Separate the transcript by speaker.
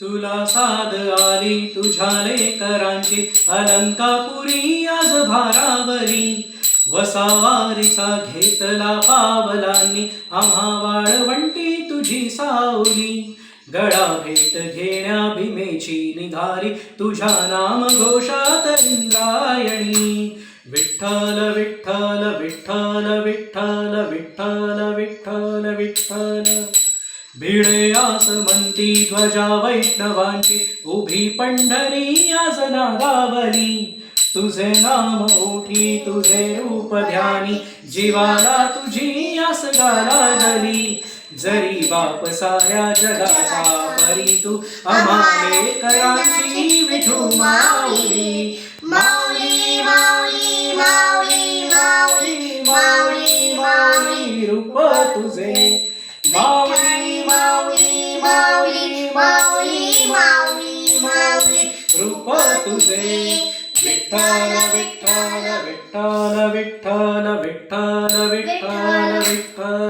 Speaker 1: तुला साद आली तुझ्या लेकरांची अलंकापुरी आज भारावली. वसावारीचा घेतला पावलांनी आम्हा वाळवंटी तुझी सावली. गळा भेट घेण्या भीमेची निघाली तुझ्या नाम घोषात इंद्रायणी. विठ्ठल विठ्ठल विठ्ठल विठ्ठल विठ्ठल विठ्ठल विठ्ठल. भिडे आसमंती ध्वजा वैष्णवांची उभी पंढरी आज नागावली. तुझे नाम ओठी तुझे रूप ध्यानी जीवाला तुझी आस गालादली. जरी बाप साऱ्या जगाचा परी तू आम्हा लेकरांची विठू माऊली. माऊली माऊली माऊली माऊली माऊली माऊली रूप तुझे. माऊली माऊली माऊली माऊली माऊली माऊली रूप तुझे. विठ्ठल विठ्ठल विठ्ठल विठ्ठल विठ्ठल विठ्ठल विठ्ठल.